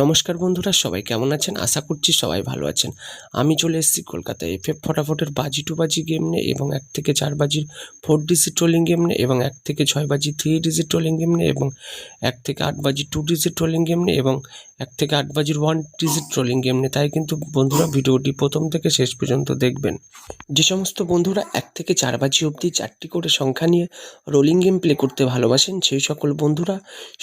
নমস্কার বন্ধুরা, সবাই কেমন আছেন? আশা করছি সবাই ভালো আছেন। আমি চলে এসেছি কলকাতায় এফএফ ফটাফটের বাজি টু বাজি গেম নিয়ে এবং 1 থেকে 4 বাজির 4 ডিজিট ট্রোলিং গেম নিয়ে এবং 1 থেকে 6 বাজি 3 ডিজিট ট্রোলিং গেম নিয়ে এবং 1 থেকে 8 বাজি 2 ডিজিট ট্রোলিং গেম নিয়ে এবং 1 থেকে 8 বাজির 1 ডিজিট ট্রোলিং গেম নিয়ে। তাই কিন্তু বন্ধুরা ভিডিওটি প্রথম থেকে শেষ পর্যন্ত দেখবেন। যে সমস্ত বন্ধুরা 1 থেকে 4 বাজি অবধি 4টি করে সংখ্যা নিয়ে রোলিং গেম প্লে করতে ভালোবাসেন, সেই সকল বন্ধুরা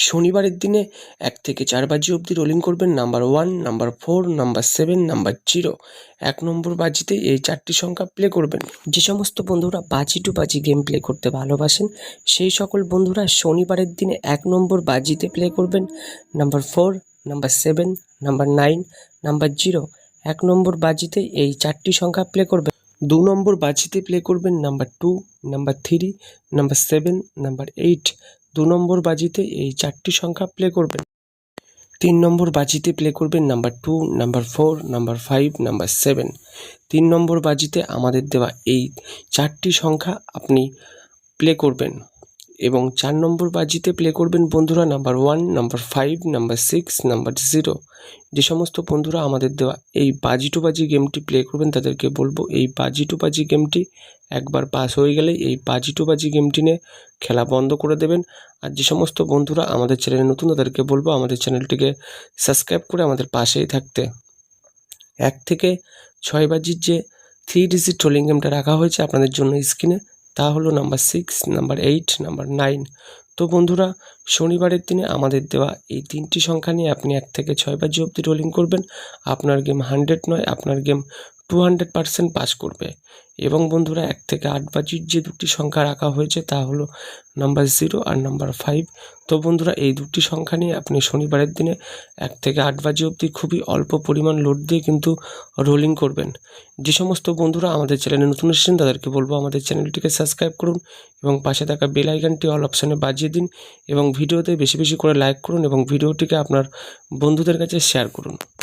শনিবারের দিনে 1 থেকে 4 বাজি অবধি রোলিং করবেন নাম্বার 1, নাম্বার 4, নাম্বার 7, নাম্বার 0। 1 নম্বর বাজিতে এই 4টি সংখ্যা প্লে করবেন। যে সমস্ত বন্ধুরা বাজি টু বাজি গেম প্লে করতে ভালোবাসেন, সেই সকল বন্ধুরা শনিবারের দিনে 1 নম্বর বাজিতে প্লে করবেন নাম্বার 4, নাম্বার 7, নাম্বার 9, নাম্বার 0। 1 নম্বর বাজিতে এই 4টি সংখ্যা প্লে করবেন। 2 নম্বর বাজিতে প্লে করবেন নাম্বার 2, নাম্বার 3, নাম্বার 7, নাম্বার 8। 2 নম্বর বাজিতে এই 4টি সংখ্যা প্লে করবেন। 3 নম্বর বাজিতে প্লে করবেন নাম্বার 2, নাম্বার 4, নাম্বার 5, নাম্বার 7। 3 নম্বর বাজিতে আমাদের দেওয়া এই 4টি সংখ্যা আপনি প্লে করবেন এবং 4 নম্বর বাজিতে প্লে করবেন বন্ধুরা নাম্বার 1, নাম্বার 5, নাম্বার 6, নাম্বার 0। যে সমস্ত বন্ধুরা আমাদের দেওয়া এই বাজি টু বাজি গেমটি প্লে করবেন তাদেরকে বলবো, এই বাজি টু বাজি গেমটি একবার পাস হয়ে গেলে এই বাজি টু বাজি গেমটি নিয়ে খেলা বন্ধ করে দেবেন। আর যে সমস্ত বন্ধুরা আমাদের চ্যানেলে নতুন তাদেরকে বলবো আমাদের চ্যানেলটিকে সাবস্ক্রাইব করে আমাদের পাশেই থাকতে। 1 থেকে 6 বাজির যে 3 ডিজিট ট্রোলিং গেমটা রাখা হয়েছে আপনাদের জন্য স্ক্রিনে, তা হলো নাম্বার 6, নাম্বার 8, নাম্বার 9। তো বন্ধুরা শনিবারের দিনে আমাদের দেওয়া এই 3টি সংখ্যা নিয়ে আপনি 1 থেকে 6 বাজি অবধি রোলিং করবেন। আপনার গেম 100 নয়, আপনার গেম 200% পাস করবে। এবং বন্ধুরা 1 থেকে 8 বাজির যে 2টি সংখ্যা রাখা হয়েছে তা হলো নাম্বার 0 আর নাম্বার 5। তো বন্ধুরা এই 2টি সংখ্যা নিয়ে আপনি শনিবারের দিনে 1 থেকে 8 বাজি অবধি খুবই অল্প পরিমাণ লোড দিয়ে কিন্তু রোলিং করবেন। যে সমস্ত বন্ধুরা আমাদের চ্যানেলে নতুন এসেছেন তাদেরকে বলবো আমাদের চ্যানেলটিকে সাবস্ক্রাইব করুন এবং পাশে থাকা বেল আইকনটি অল অপশানে বাজিয়ে দিন এবং ভিডিওতে বেশি বেশি করে লাইক করুন এবং ভিডিওটিকে আপনার বন্ধুদের কাছে শেয়ার করুন।